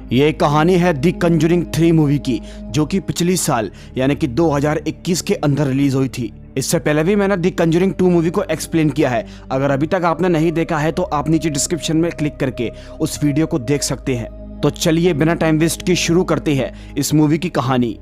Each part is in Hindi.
ये कहानी है दी कंजूरिंग 3 मूवी की, जो कि पिछली साल यानी कि 2021 के अंदर रिलीज हुई थी। इससे पहले भी मैंने दी कंजूरिंग 2 मूवी को एक्सप्लेन किया है। अगर अभी तक आपने नहीं देखा है तो आप नीचे डिस्क्रिप्शन में क्लिक करके उस वीडियो को देख सकते हैं। तो चलिए बिना टाइम वेस्ट के शुरू करते हैं इस मूवी की कहानी।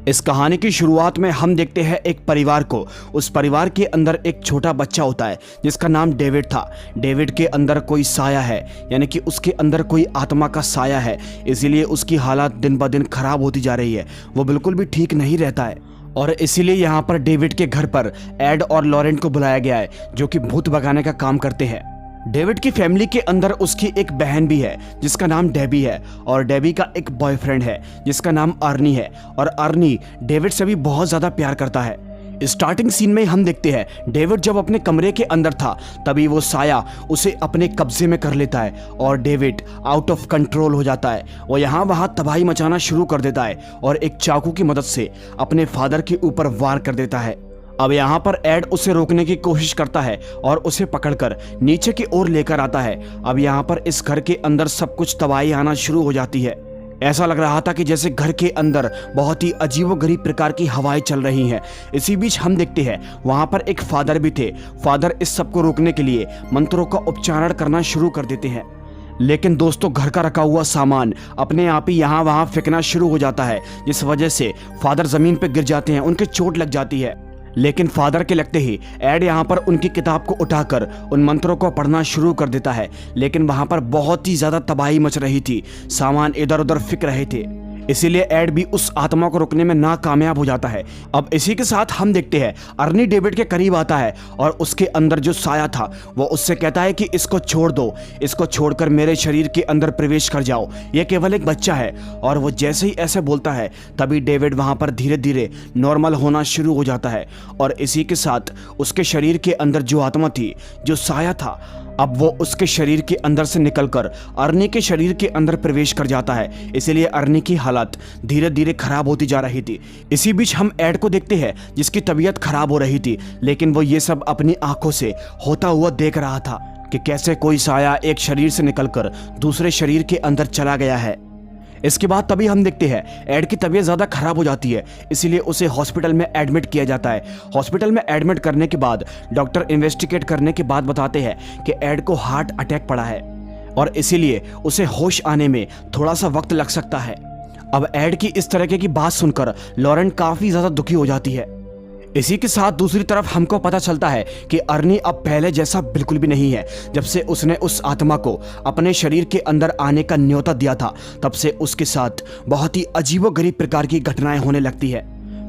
इस कहानी की शुरुआत में हम देखते हैं एक परिवार को। उस परिवार के अंदर एक छोटा बच्चा होता है जिसका नाम डेविड था। डेविड के अंदर कोई साया है, यानी कि उसके अंदर कोई आत्मा का साया है, इसीलिए उसकी हालत दिन ब दिन खराब होती जा रही है। वो बिल्कुल भी ठीक नहीं रहता है और इसीलिए यहाँ पर डेविड के घर पर एड और लॉरेंट को बुलाया गया है, जो कि भूत भगाने का काम करते हैं। डेविड की फैमिली के अंदर उसकी एक बहन भी है जिसका नाम डेबी है, और डेबी का एक बॉयफ्रेंड है जिसका नाम अर्नी है, और अर्नी डेविड से भी बहुत ज़्यादा प्यार करता है। स्टार्टिंग सीन में हम देखते हैं डेविड जब अपने कमरे के अंदर था तभी वो साया उसे अपने कब्जे में कर लेता है और डेविड आउट ऑफ कंट्रोल हो जाता है। वो यहाँ वहाँ तबाही मचाना शुरू कर देता है और एक चाकू की मदद से अपने फादर के ऊपर वार कर देता है। अब यहाँ पर एड उसे रोकने की कोशिश करता है और उसे पकड़कर नीचे की ओर लेकर आता है। अब यहाँ पर इस घर के अंदर सब कुछ तबाही आना शुरू हो जाती है। ऐसा लग रहा था कि जैसे घर के अंदर बहुत ही अजीबोगरीब प्रकार की हवाएं चल रही हैं। इसी बीच हम देखते हैं वहाँ पर एक फादर भी थे। फादर इस सब को रोकने के लिए मंत्रों का उच्चारण करना शुरू कर देते हैं। लेकिन दोस्तों, घर का रखा हुआ सामान अपने आप ही यहाँ वहाँ फेंकना शुरू हो जाता है, जिस वजह से फादर जमीन पर गिर जाते हैं, उनके चोट लग जाती है। लेकिन फादर के लगते ही एड यहाँ पर उनकी किताब को उठाकर उन मंत्रों को पढ़ना शुरू कर देता है। लेकिन वहाँ पर बहुत ही ज़्यादा तबाही मच रही थी, सामान इधर उधर फिक रहे थे, इसीलिए एड भी उस आत्मा को रोकने में नाकामयाब हो जाता है। अब इसी के साथ हम देखते हैं अर्नी डेविड के करीब आता है और उसके अंदर जो साया था वो उससे कहता है कि इसको छोड़ दो, इसको छोड़कर मेरे शरीर के अंदर प्रवेश कर जाओ, ये केवल एक बच्चा है। और वो जैसे ही ऐसे बोलता है तभी डेविड वहाँ पर धीरे धीरे नॉर्मल होना शुरू हो जाता है और इसी के साथ उसके शरीर के अंदर जो आत्मा थी, जो साया था, अब वो उसके शरीर के अंदर से निकलकर अर्नी के शरीर के अंदर प्रवेश कर जाता है। इसीलिए अर्नी की हालत धीरे धीरे खराब होती जा रही थी। इसी बीच हम एड को देखते हैं जिसकी तबीयत खराब हो रही थी, लेकिन वो ये सब अपनी आंखों से होता हुआ देख रहा था कि कैसे कोई साया एक शरीर से निकलकर दूसरे शरीर के अंदर चला गया है। इसके बाद तभी हम देखते हैं एड की तबीयत ज़्यादा खराब हो जाती है, इसीलिए उसे हॉस्पिटल में एडमिट किया जाता है। हॉस्पिटल में एडमिट करने के बाद डॉक्टर इन्वेस्टिगेट करने के बाद बताते हैं कि एड को हार्ट अटैक पड़ा है और इसीलिए उसे होश आने में थोड़ा सा वक्त लग सकता है। अब एड की इस तरह की बात सुनकर लॉरेंट काफ़ी ज़्यादा दुखी हो जाती है। इसी के साथ दूसरी तरफ हमको पता चलता है कि अर्नी अब पहले जैसा बिल्कुल भी नहीं है। जब से उसने उस आत्मा को अपने शरीर के अंदर आने का न्योता दिया था, तब से उसके साथ बहुत ही अजीबोगरीब प्रकार की घटनाएं होने लगती है।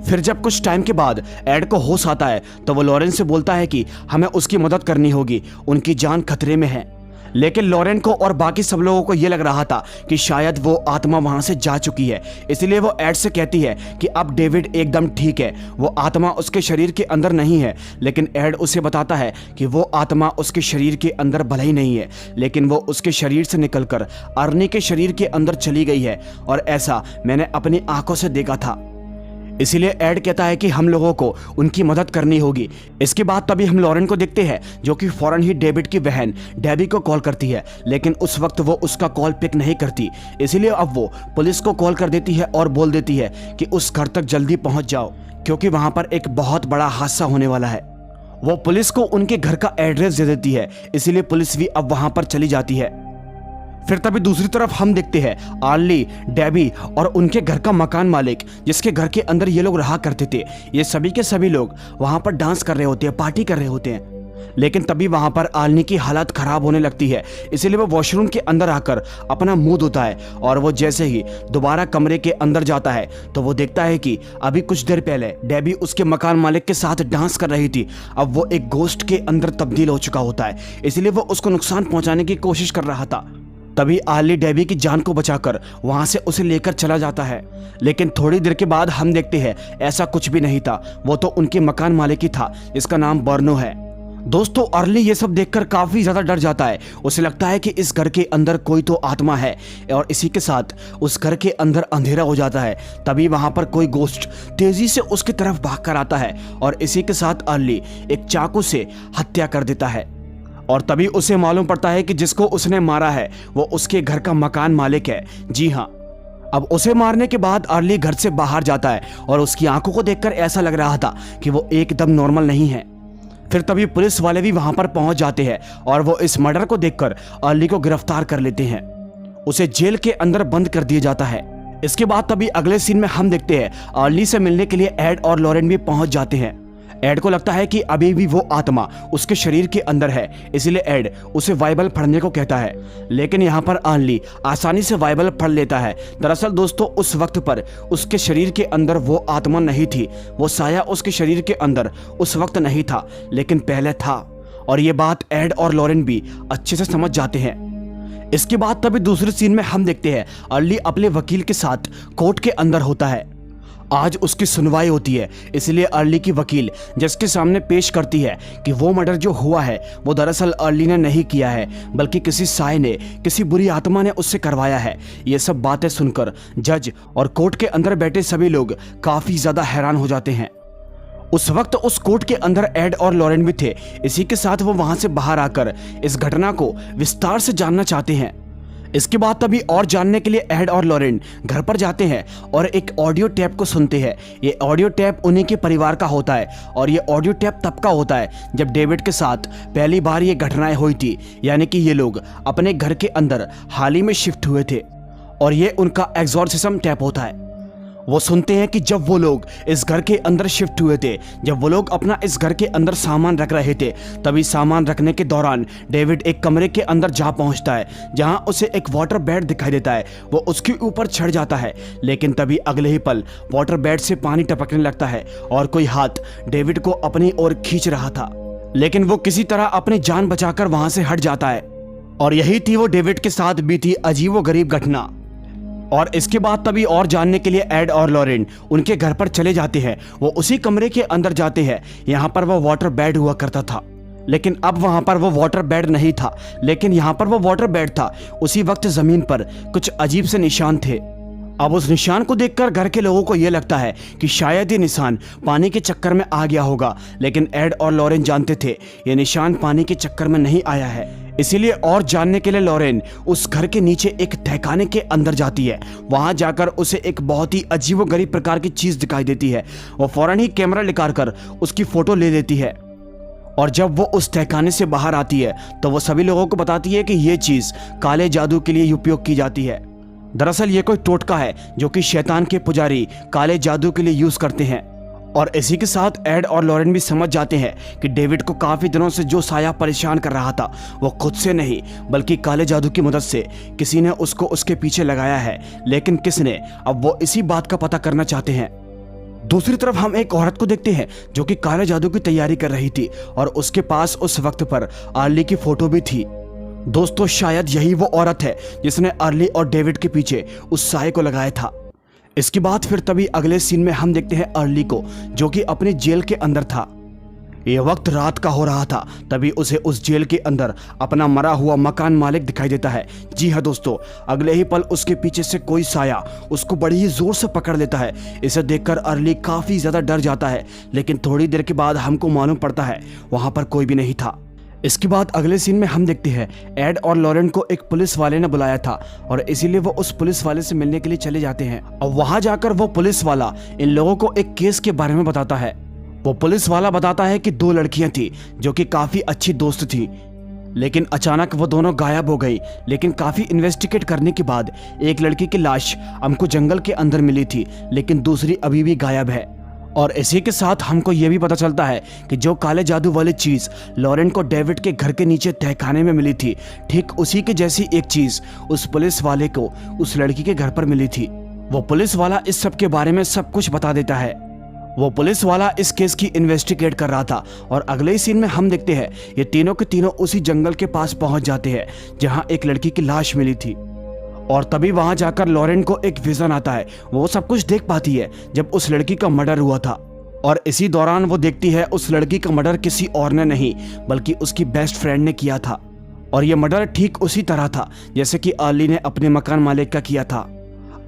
फिर जब कुछ टाइम के बाद एड को होश आता है तो वो लॉरेंट से बोलता है कि हमें उसकी मदद करनी होगी, उनकी जान खतरे में है। लेकिन लॉरेंट को और बाकी सब लोगों को यह लग रहा था कि शायद वो आत्मा वहां से जा चुकी है, इसलिए वो एड से कहती है कि अब डेविड एकदम ठीक है, वो आत्मा उसके शरीर के अंदर नहीं है। लेकिन एड उसे बताता है कि वो आत्मा उसके शरीर के अंदर भले ही नहीं है, लेकिन वो उसके शरीर से निकलकर अर्नी के शरीर के अंदर चली गई है और ऐसा मैंने अपनी आंखों से देखा था। इसीलिए एड कहता है कि हम लोगों को उनकी मदद करनी होगी। इसके बाद तभी हम लॉरेंट को देखते हैं जो कि फौरन ही डेविड की बहन डेबी को कॉल करती है, लेकिन उस वक्त वो उसका कॉल पिक नहीं करती। इसीलिए अब वो पुलिस को कॉल कर देती है और बोल देती है कि उस घर तक जल्दी पहुंच जाओ, क्योंकि वहां पर एक बहुत बड़ा हादसा होने वाला है। वो पुलिस को उनके घर का एड्रेस दे देती है, इसीलिए पुलिस भी अब वहां पर चली जाती है। फिर तभी दूसरी तरफ हम देखते हैं आर्ली, डेबी और उनके घर का मकान मालिक, जिसके घर के अंदर ये लोग रहा करते थे। ये सभी के सभी लोग वहां पर डांस कर रहे होते हैं, पार्टी कर रहे होते हैं। लेकिन तभी वहां पर आर्ली की हालत खराब होने लगती है, इसीलिए वो वॉशरूम के अंदर आकर अपना मुंह धोता है और वो जैसे ही दोबारा कमरे के अंदर जाता है तो वो देखता है कि अभी कुछ देर पहले डेबी उसके मकान मालिक के साथ डांस कर रही थी, अब वो एक गोस्ट के अंदर तब्दील हो चुका होता है, इसलिए वो उसको नुकसान पहुंचाने की कोशिश कर रहा था। तभी आर्ली डेबी की जान को बचाकर वहां से उसे लेकर चला जाता है। लेकिन थोड़ी देर के बाद हम देखते हैं ऐसा कुछ भी नहीं था, वो तो उनके मकान मालिक ही था, जिसका नाम बर्नो है। दोस्तों, अर्ली ये सब देखकर काफी ज्यादा डर जाता है। उसे लगता है कि इस घर के अंदर कोई तो आत्मा है और इसी के साथ उस घर के अंदर अंधेरा हो जाता है। तभी वहां पर कोई गोस्ट तेजी से उसकी तरफ भाग कर आता है और इसी के साथ अर्ली एक चाकू से हत्या कर देता है। और तभी उसे मालूम पड़ता है कि जिसको उसने मारा है वो उसके घर का मकान मालिक है। जी हाँ, अब उसे मारने के बाद अर्ली घर से बाहर जाता है और उसकी आंखों को देखकर ऐसा लग रहा था कि वो एकदम नॉर्मल नहीं है। फिर तभी पुलिस वाले भी वहां पर पहुंच जाते हैं और वो इस मर्डर को देखकर अर्ली को गिरफ्तार कर लेते हैं। उसे जेल के अंदर बंद कर दिया जाता है। इसके बाद तभी अगले सीन में हम देखते हैं अर्ली से मिलने के लिए एड और लॉरेन भी पहुंच जाते हैं। एड को लगता है कि अभी भी वो आत्मा उसके शरीर के अंदर है, इसलिए एड उसे बाइबल पढ़ने को कहता है। लेकिन यहाँ पर अर्ली आसानी से बाइबल पढ़ लेता है। दरअसल दोस्तों उस वक्त पर उसके शरीर के अंदर वो आत्मा नहीं थी, वो साया उसके शरीर के अंदर उस वक्त नहीं था, लेकिन पहले था। और ये बात एड और लॉरेन भी अच्छे से समझ जाते हैं। इसके बाद तभी दूसरे सीन में हम देखते हैं अर्ली अपने वकील के साथ कोर्ट के अंदर होता है। आज उसकी सुनवाई होती है, इसलिए अर्ली की वकील जज के सामने पेश करती है कि वो मर्डर जो हुआ है वो दरअसल अर्ली ने नहीं किया है, बल्कि किसी साय ने, किसी बुरी आत्मा ने उससे करवाया है। ये सब बातें सुनकर जज और कोर्ट के अंदर बैठे सभी लोग काफी ज्यादा हैरान हो जाते हैं। उस वक्त उस कोर्ट के अंदर एड और लॉरेन भी थे। इसी के साथ वो वहां से बाहर आकर इस घटना को विस्तार से जानना चाहते हैं। इसके बाद तभी और जानने के लिए एड और लॉरेन घर पर जाते हैं और एक ऑडियो टेप को सुनते हैं। ये ऑडियो टेप उन्हीं के परिवार का होता है और ये ऑडियो टेप तब का होता है जब डेविड के साथ पहली बार ये घटनाएं हुई थी, यानी कि ये लोग अपने घर के अंदर हाल ही में शिफ्ट हुए थे और ये उनका एग्जॉर्सिज्म टेप होता है। वो सुनते हैं कि जब वो लोग इस घर के अंदर शिफ्ट हुए थे, जब वो लोग अपना इस घर के अंदर सामान रख रहे थे, तभी सामान रखने के दौरान डेविड एक कमरे के अंदर जा पहुंचता है जहां उसे एक वाटर बेड दिखाई देता है। वो उसके ऊपर चढ़ जाता है, लेकिन तभी अगले ही पल वाटर बेड से पानी टपकने लगता है और कोई हाथ डेविड को अपनी ओर खींच रहा था, लेकिन वो किसी तरह अपनी जान बचाकर वहां से हट जाता है। और यही थी वो डेविड के साथ बीती अजीबोगरीब घटना। और इसके बाद तभी और जानने के लिए एड और लॉरेन उनके घर पर चले जाते हैं। वो उसी कमरे के अंदर जाते हैं, यहाँ पर वो वाटर बेड हुआ करता था, लेकिन अब वहाँ पर वो वाटर बेड नहीं था, लेकिन यहाँ पर वो वाटर बेड था। उसी वक्त जमीन पर कुछ अजीब से निशान थे। अब उस निशान को देखकर घर के लोगों को यह लगता है कि शायद ये निशान पानी के चक्कर में आ गया होगा, लेकिन एड और लॉरेन जानते थे ये निशान पानी के चक्कर में नहीं आया है। इसीलिए और जानने के लिए लॉरेन उस घर के नीचे एक तहखाने के अंदर जाती है। वहां जाकर उसे एक बहुत ही अजीबोगरीब प्रकार की चीज दिखाई देती है। वो फौरन ही कैमरा निकालकर उसकी फोटो ले लेती है और जब वो उस तहखाने से बाहर आती है तो वो सभी लोगों को बताती है कि ये चीज काले जादू के लिए उपयोग की जाती है। दरअसल ये कोई टोटका है जो कि शैतान के पुजारी काले जादू के लिए यूज करते हैं। और इसी के साथ एड और लॉरेन भी समझ जाते हैं कि डेविड को काफी दिनों से जो साया परेशान कर रहा था वो खुद से नहीं बल्कि काले जादू की मदद से किसी ने उसको उसके पीछे लगाया है। लेकिन किसने, अब वो इसी बात का पता करना चाहते हैं। दूसरी तरफ हम एक औरत को देखते हैं जो कि काले जादू की तैयारी कर रही थी और उसके पास उस वक्त पर अर्ली की फोटो भी थी। दोस्तों शायद यही वो औरत है जिसने अर्ली और डेविड के पीछे उस साये को लगाया था। इसके बाद फिर तभी अगले सीन में हम देखते हैं अर्ली को जो कि अपने जेल के अंदर था। ये वक्त रात का हो रहा था, तभी उसे उस जेल के अंदर अपना मरा हुआ मकान मालिक दिखाई देता है। जी हाँ दोस्तों, अगले ही पल उसके पीछे से कोई साया उसको बड़ी ही जोर से पकड़ लेता है। इसे देखकर अर्ली काफी ज्यादा डर जाता है, लेकिन थोड़ी देर के बाद हमको मालूम पड़ता है वहां पर कोई भी नहीं था। इसके बाद अगले सीन में हम देखते हैं एड और लॉरेन को एक पुलिस वाले ने बुलाया था और इसीलिए वो उस पुलिस वाले से मिलने के लिए चले जाते हैं। और वहां जाकर वो पुलिस वाला इन लोगों को एक केस के बारे में बताता है। वो पुलिस वाला बताता है कि 2 लड़कियां थी जो कि काफी अच्छी दोस्त थी, लेकिन अचानक वो दोनों गायब हो गई। लेकिन काफी इन्वेस्टिगेट करने के बाद एक लड़की की लाश हमको जंगल के अंदर मिली थी, लेकिन दूसरी अभी भी गायब है। और इसी के साथ हमको यह भी पता चलता है कि जो काले जादू वाली चीज लॉरेन को डेविड के घर के नीचे तहखाने में मिली थी, ठीक उसी के जैसी एक चीज उस पुलिस वाले को उस लड़की के घर पर मिली थी। वो पुलिस वाला इस सब के बारे में सब कुछ बता देता है। वो पुलिस वाला इस केस की इन्वेस्टिगेट कर रहा था और अगले ही सीन में हम देखते हैं ये तीनों के तीनों उसी जंगल के पास पहुंच जाते हैं जहां एक लड़की की लाश मिली थी। और तभी वहां जाकर लॉरेन को एक विजन आता है। वो सब कुछ देख पाती है जब उस लड़की का मर्डर हुआ था और इसी दौरान वो देखती है उस लड़की का मर्डर किसी और ने नहीं बल्कि उसकी बेस्ट फ्रेंड ने किया था। और ये मर्डर ठीक उसी तरह था जैसे कि अर्ली ने अपने मकान मालिक का किया था।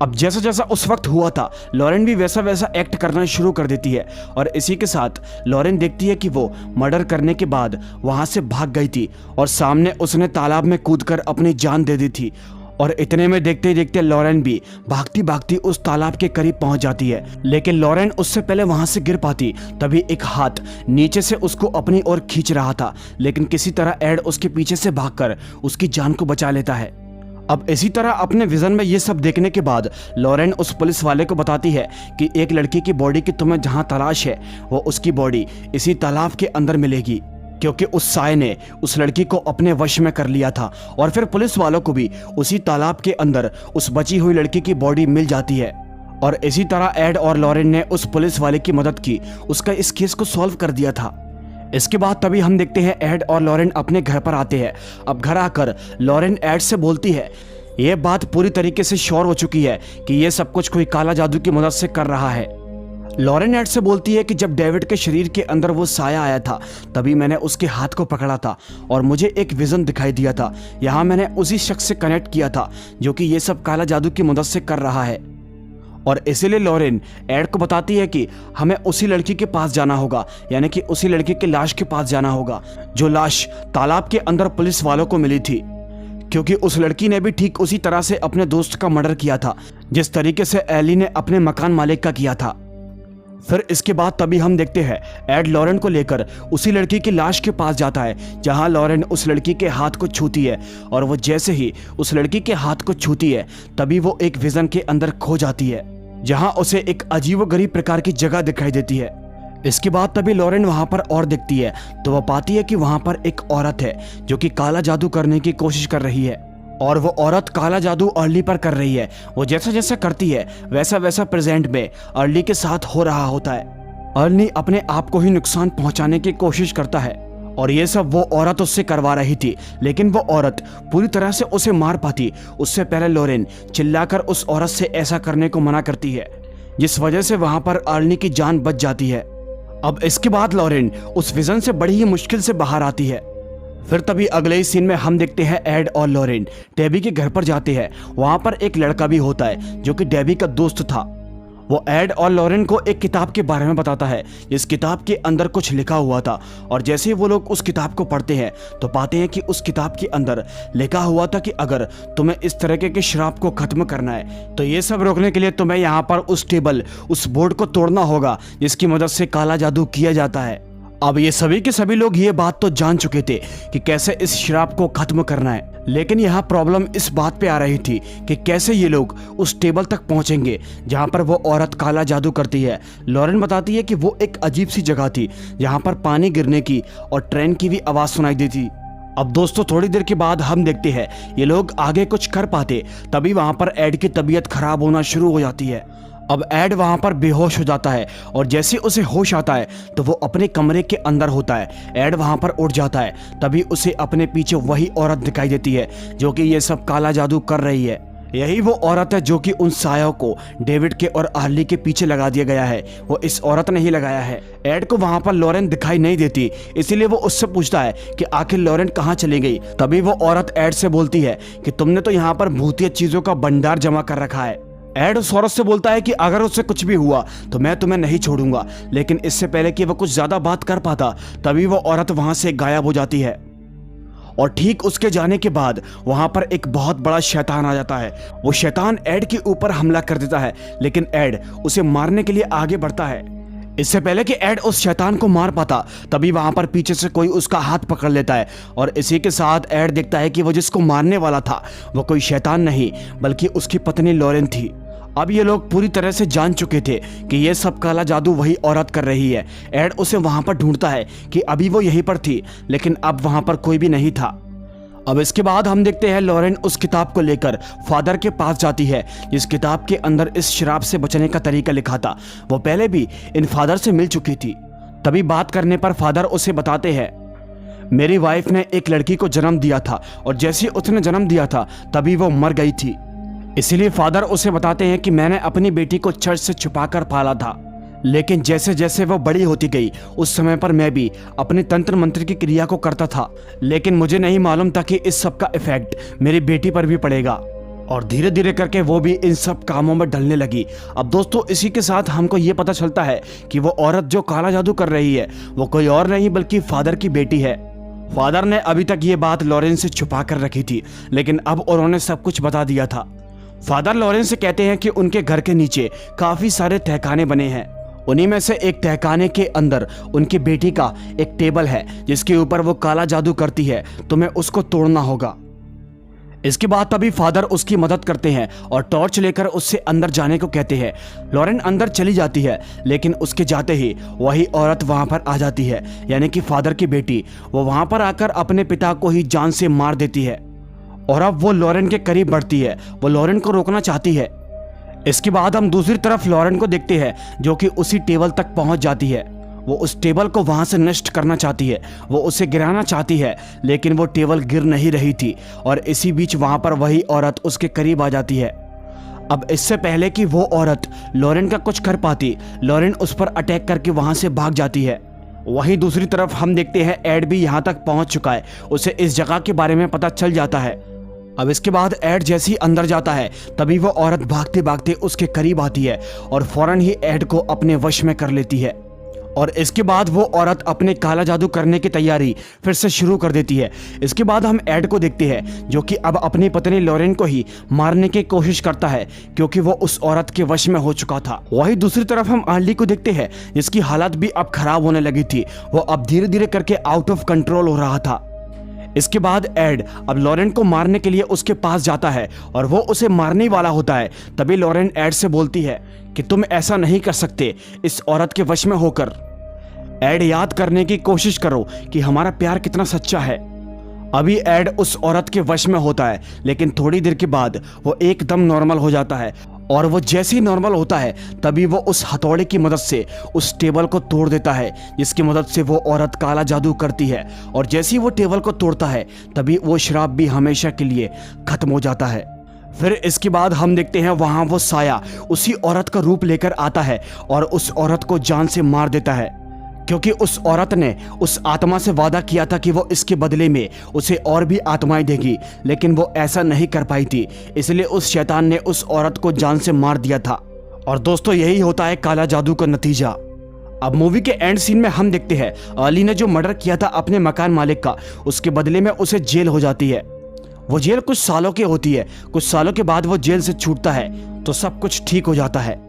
अब जैसा जैसा उस वक्त हुआ था, लॉरेन भी वैसा वैसा एक्ट करना शुरू कर देती है और इसी के साथ लॉरेन देखती है कि वो मर्डर करने के बाद वहां से भाग गई थी और सामने उसने तालाब में कूदकर अपनी जान दे दी थी। और इतने में देखते ही देखते लॉरेन भी भागती भागती उस तालाब के करीब पहुंच जाती है, लेकिन लॉरेन उससे पहले वहां से गिर पाती। तभी एक हाथ नीचे से उसको अपनी ओर खींच रहा था, लेकिन किसी तरह एड उसके पीछे से भागकर उसकी जान को बचा लेता है। अब इसी तरह अपने विजन में ये सब देखने के बाद लॉरेन उस पुलिस वाले को बताती है कि एक लड़की की बॉडी की तुम्हें जहां तलाश है वो उसकी बॉडी इसी तालाब के अंदर मिलेगी, क्योंकि उस साये ने उस लड़की को अपने वश में कर लिया था। और फिर पुलिस वालों को भी उसी तालाब के अंदर उस बची हुई लड़की की बॉडी मिल जाती है। और इसी तरह एड और लॉरेन ने उस पुलिस वाले की मदद की, उसका इस केस को सॉल्व कर दिया था। इसके बाद तभी हम देखते हैं एड और लॉरेन अपने घर पर आते हैं। अब घर आकर लॉरेन एड से बोलती है, यह बात पूरी तरीके से श्योर हो चुकी है कि यह सब कुछ कोई काला जादू की मदद से कर रहा है। लॉरेन एड से बोलती है कि जब डेविड के शरीर के अंदर वो साया आया था तभी मैंने उसके हाथ को पकड़ा था और मुझे एक विजन दिखाई दिया था। यहाँ मैंने उसी शख्स से कनेक्ट किया था जो कि ये सब काला जादू की मदद से कर रहा है। और इसीलिए लॉरेन एड को बताती है कि हमें उसी लड़की के पास जाना होगा, यानी कि उसी लड़की की लाश के पास जाना होगा जो लाश तालाब के अंदर पुलिस वालों को मिली थी, क्योंकि उस लड़की ने भी ठीक उसी तरह से अपने दोस्त का मर्डर किया था जिस तरीके से एली ने अपने मकान मालिक का किया था। फिर इसके बाद तभी हम देखते हैं एड लॉरेन को लेकर उसी लड़की की लाश के पास जाता है जहां लॉरेन उस लड़की के हाथ को छूती है। और वो जैसे ही उस लड़की के हाथ को छूती है तभी वो एक विजन के अंदर खो जाती है जहां उसे एक अजीबोगरीब प्रकार की जगह दिखाई देती है। इसके बाद तभी लॉरेन वहां पर और दिखती है तो वह पाती है कि वहां पर एक औरत है जो कि काला जादू करने की कोशिश कर रही है। और वो औरत काला जादू अर्ली पर कर रही है। वो जैसा जैसा करती है वैसा वैसा प्रेजेंट में अर्ली के साथ हो रहा होता है। अर्ली अपने आप को ही नुकसान पहुंचाने की कोशिश करता है और ये सब वो औरत उससे करवा रही थी, लेकिन वो औरत पूरी तरह से उसे मार पाती उससे पहले लॉरेन चिल्लाकर उस औरत से ऐसा करने को मना करती है, जिस वजह से वहां पर अर्ली की जान बच जाती है। अब इसके बाद लॉरेन उस विजन से बड़ी ही मुश्किल से बाहर आती है। फिर तभी अगले ही सीन में हम देखते हैं एड और लॉरेन डेबी के घर पर जाते हैं। वहां पर एक लड़का भी होता है जो कि डेबी का दोस्त था। वो एड और लॉरेन को एक किताब के बारे में बताता है। इस किताब के अंदर कुछ लिखा हुआ था और जैसे ही वो लोग उस किताब को पढ़ते हैं तो पाते हैं कि उस किताब के अंदर लिखा हुआ था कि अगर तुम्हें इस तरीके के श्राप को खत्म करना है तो ये सब रोकने के लिए तुम्हें यहाँ पर उस टेबल, उस बोर्ड को तोड़ना होगा जिसकी मदद से काला जादू किया जाता है। अब ये सभी के सभी लोग ये बात तो जान चुके थे कि कैसे इस श्राप को खत्म करना है, लेकिन यहाँ प्रॉब्लम इस बात पे आ रही थी कि कैसे ये लोग उस टेबल तक पहुंचेंगे जहाँ पर वो औरत काला जादू करती है। लॉरेन बताती है कि वो एक अजीब सी जगह थी जहाँ पर पानी गिरने की और ट्रेन की भी आवाज सुनाई दी थी। अब दोस्तों थोड़ी देर के बाद हम देखते हैं ये लोग आगे कुछ कर पाते तभी वहां पर एड की तबीयत खराब होना शुरू हो जाती है। अब एड वहां पर बेहोश हो जाता है और जैसे उसे होश आता है तो वो अपने कमरे के अंदर होता है। एड वहां पर उठ जाता है तभी उसे अपने पीछे वही औरत दिखाई देती है जो कि ये सब काला जादू कर रही है। यही वो औरत है जो कि उन सायों को डेविड के और अर्ली के पीछे लगा दिया गया है, वो इस औरत ने ही लगाया है। एड को वहां पर लॉरेन दिखाई नहीं देती, इसीलिए वो उससे पूछता है कि आखिर लॉरेन कहाँ चली गई। तभी वो औरत एड से बोलती है कि तुमने तो यहाँ पर भूतिया चीजों का भंडार जमा कर रखा है। एड उस औरत से बोलता है कि अगर उससे कुछ भी हुआ तो मैं तुम्हें नहीं छोड़ूंगा, लेकिन इससे पहले कि वो कुछ ज्यादा बात कर पाता तभी वो औरत वहां से गायब हो जाती है। और ठीक उसके जाने के बाद वहां पर एक बहुत बड़ा शैतान आ जाता है। वो शैतान एड के ऊपर हमला कर देता है, लेकिन एड उसे मारने के लिए आगे बढ़ता है। इससे पहले कि एड उस शैतान को मार पाता तभी वहां पर पीछे से कोई उसका हाथ पकड़ लेता है और इसी के साथ एड देखता है कि वो जिसको मारने वाला था वो कोई शैतान नहीं बल्कि उसकी पत्नी लॉरेन थी। अब ये लोग पूरी तरह से जान चुके थे कि ये सब काला जादू वही औरत कर रही है। एड उसे वहां पर ढूंढता है कि अभी वो यहीं पर थी, लेकिन अब वहां पर कोई भी नहीं था। अब इसके बाद हम देखते हैं लॉरेन उस किताब को लेकर फादर के पास जाती है जिस किताब के अंदर इस शराब से बचने का तरीका लिखा था। वो पहले भी इन फादर से मिल चुकी थी। तभी बात करने पर फादर उसे बताते हैं, मेरी वाइफ ने एक लड़की को जन्म दिया था और जैसे उसने जन्म दिया था तभी वो मर गई थी। इसीलिए फादर उसे बताते हैं कि मैंने अपनी बेटी को चर्च से छुपाकर पाला था, लेकिन जैसे जैसे वो बड़ी होती गई उस समय पर मैं भी अपने तंत्र मंत्र की क्रिया को करता था, लेकिन मुझे नहीं मालूम था कि इस सब का इफेक्ट मेरी बेटी पर भी पड़ेगा। और धीरे धीरे करके वो भी इन सब कामों में डलने लगी। अब दोस्तों इसी के साथ हमको ये पता चलता है कि वो औरत जो काला जादू कर रही है वो कोई और नहीं बल्कि फादर की बेटी है। फादर ने अभी तक ये बात लॉरेन से छुपा कर रखी थी, लेकिन अब उन्होंने सब कुछ बता दिया था। फादर लॉरेन से कहते हैं कि उनके घर के नीचे काफी सारे तहखाने बने हैं। उन्हीं में से एक तहखाने के अंदर उनकी बेटी का एक टेबल है जिसके ऊपर वो काला जादू करती है, तुम्हें उसको तोड़ना होगा। इसके बाद तभी फादर उसकी मदद करते हैं और टॉर्च लेकर उससे अंदर जाने को कहते हैं। लॉरेन अंदर चली जाती है, लेकिन उसके जाते ही वही औरत वहां पर आ जाती है, यानी कि फादर की बेटी। वो वहां पर आकर अपने पिता को ही जान से मार देती है और अब वो लॉरेन के करीब बढ़ती है। वो लॉरेन को रोकना चाहती है। इसके बाद हम दूसरी तरफ लॉरेन को देखते हैं जो कि उसी टेबल तक पहुंच जाती है। वो उस टेबल को वहां से नष्ट करना चाहती है, वो उसे गिराना चाहती है, लेकिन वो टेबल गिर नहीं रही थी और इसी बीच वहां पर वही औरत उसके करीब आ जाती है। अब इससे पहले कि वो औरत लॉरेन का कुछ कर पाती, लॉरेन उस पर अटैक करके वहां से भाग जाती है। वहीं दूसरी तरफ हम देखते हैं एड भी यहाँ तक पहुंच चुका है। उसे इस जगह के बारे में पता चल जाता है। अब इसके बाद एड जैसे ही अंदर जाता है तभी वो औरत भागते भागते उसके करीब आती है और फौरन ही एड को अपने वश में कर लेती है। और इसके बाद वो औरत अपने काला जादू करने की तैयारी फिर से शुरू कर देती है। इसके बाद हम एड को देखते हैं जो कि अब अपनी पत्नी लॉरेन को ही मारने की कोशिश करता है क्योंकि वो उस औरत के वश में हो चुका था। वहीं दूसरी तरफ हम आर्ली को देखते हैं जिसकी हालत भी अब खराब होने लगी थी। वो अब धीरे धीरे करके आउट ऑफ कंट्रोल हो रहा था। इसके बाद एड अब लॉरेन को मारने के लिए उसके पास जाता है और वो उसे मारने वाला होता है। तभी लॉरेन एड से बोलती है कि तुम ऐसा नहीं कर सकते इस औरत के वश में होकर। एड याद करने की कोशिश करो कि हमारा प्यार कितना सच्चा है। अभी एड उस औरत के वश में होता है, लेकिन थोड़ी देर के बाद वो एकदम नॉर्मल हो जाता है और वो जैसे ही नॉर्मल होता है तभी वो उस हथौड़े की मदद से उस टेबल को तोड़ देता है जिसकी मदद से वो औरत काला जादू करती है। और जैसे ही वो टेबल को तोड़ता है तभी वो श्राप भी हमेशा के लिए खत्म हो जाता है। फिर इसके बाद हम देखते हैं वहां वो साया उसी औरत का रूप लेकर आता है और उस औरत को जान से मार देता है क्योंकि उस औरत ने उस आत्मा से वादा किया था कि वो इसके बदले में उसे और भी आत्माएं देगी, लेकिन वो ऐसा नहीं कर पाई थी, इसलिए उस शैतान ने उस औरत को जान से मार दिया था। और दोस्तों यही होता है काला जादू का नतीजा। अब मूवी के एंड सीन में हम देखते हैं अर्ली ने जो मर्डर किया था अपने मकान मालिक का, उसके बदले में उसे जेल हो जाती है। वो जेल कुछ सालों की होती है। कुछ सालों के बाद वो जेल से छूटता है तो सब कुछ ठीक हो जाता है।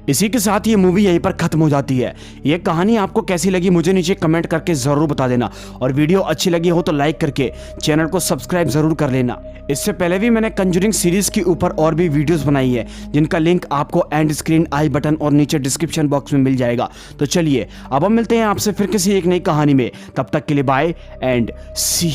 इसी के साथ ये मूवी यहीं पर खत्म हो जाती है। ये कहानी आपको कैसी लगी मुझे नीचे कमेंट करके ज़रूर बता देना और वीडियो अच्छी लगी हो तो लाइक करके चैनल को सब्सक्राइब ज़रूर कर लेना। इससे पहले भी मैंने कंजूरिंग सीरीज़ के ऊपर और भी वीडियोस बनाई है जिनका लिंक आपको एंड स्क्रीन आई बटन और नीचे डिस्क्रिप्शन बॉक्स में मिल जाएगा। तो चलिए अब हम मिलते हैं आपसे फिर किसी एक नई कहानी में। तब तक के लिए बाय एंड सी।